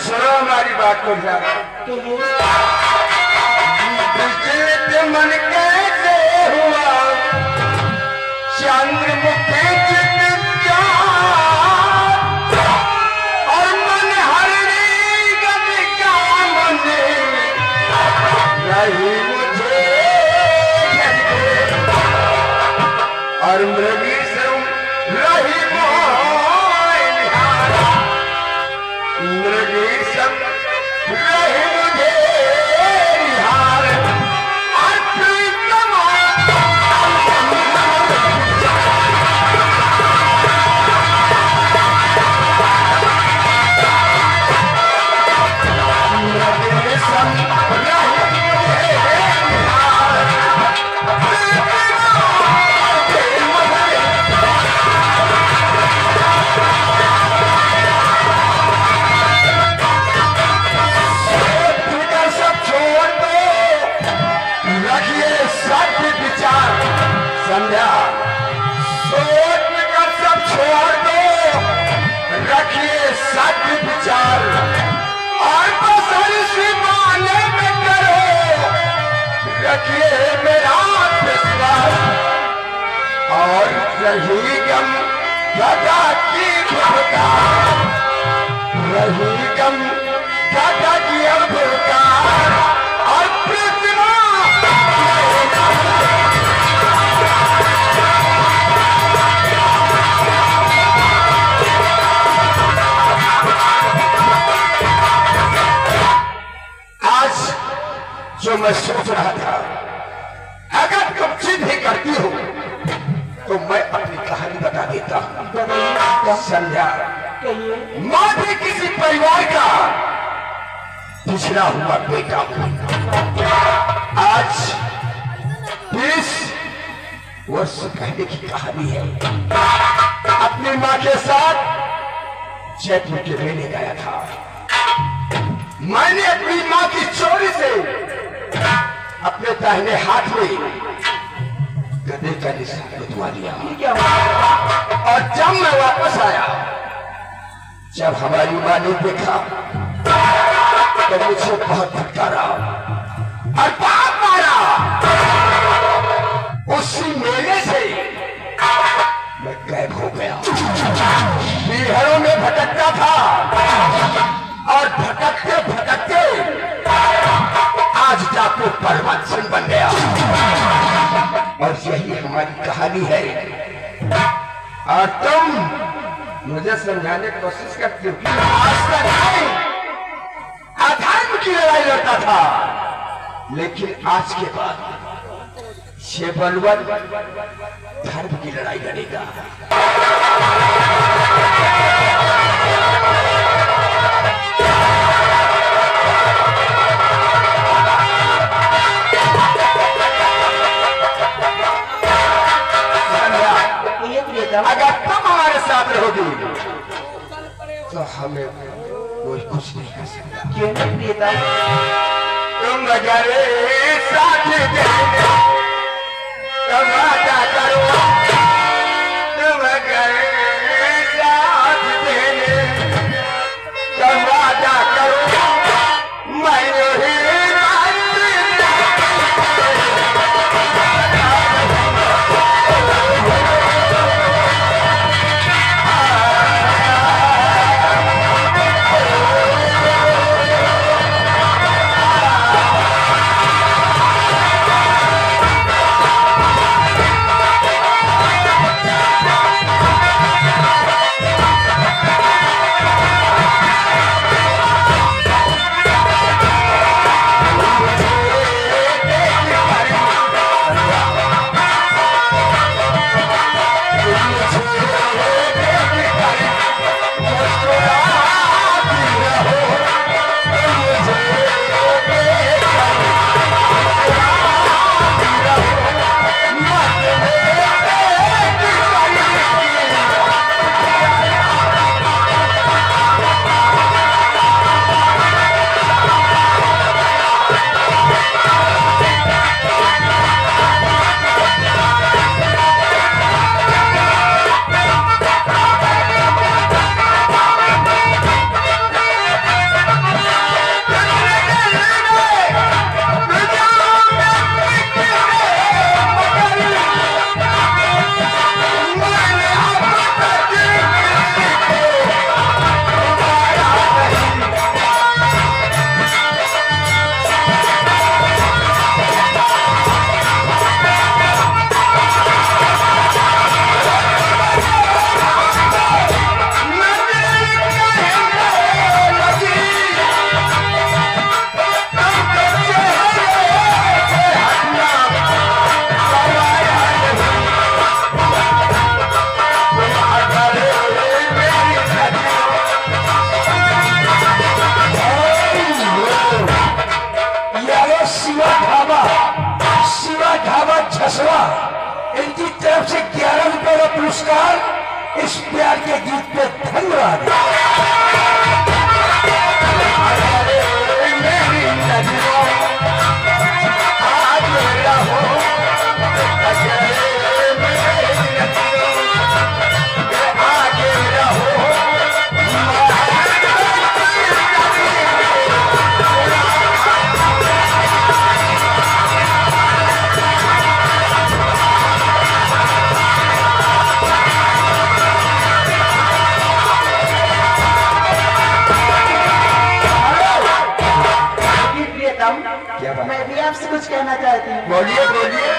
सुनो हमारी बात को मन कैसे हुआ चंद्रमुखी और मन हरणी गति का मन रही मुझे और मृगी से रही मृगी सब रही मुझे निहार संध्या सोच कर सब छोड़ दो, रखिए सत्य विचार और बस इसी माने में करो, रखिए मेरा विश्वास और रही गम गदा की भुकार, रही गम गदा की भुकार और पृथ्वी जो मैं सोच रहा था, अगर तुम जिद ही करती हो तो मैं अपनी कहानी बता देता हूँ। संध्या, मैं भी किसी परिवार का पिछड़ा हुआ बेटा हूँ। आज 20 वर्ष पहले की कहानी है। अपनी माँ के साथ जयपुर के मेले गया था। मैंने अपनी माँ की चोरी से अपने दाहिने हाथ में गदे का निशान गुदवा लिया और जब मैं वापस आया, जब हमारी माँ ने देखा तो मुझे बहुत फटकारा और बात मारा। उसी मेले से मैं गायब हो गया। बिहारों में भटकता था और भटकते भटकते आज डाकू परवत सिंह बन गया। और यही हमारी कहानी है। और तुम मुझे समझाने की कोशिश करती हो कि आज तक अधर्म की लड़ाई लड़ता था, लेकिन आज के बाद ये बलवत धर्म की लड़ाई लड़ेगा। अगर तुम हमारे साथ रहोगी तो हमें कोई कुछ नहीं कर सकता। क्यों नहीं प्रियता? तुम अगर साथ देने तुम वादा करो, तुम अगर साथ देने तुम वादा करो, मैं छसवा, इनकी तरफ से 11 रुपए का पुरस्कार। इस प्यार के गीत पे धन्यवाद। मेरी नजरों आज रहो, आगे रहो। मैं भी आपसे कुछ कहना चाहती हूँ। बोलिए बोलिए।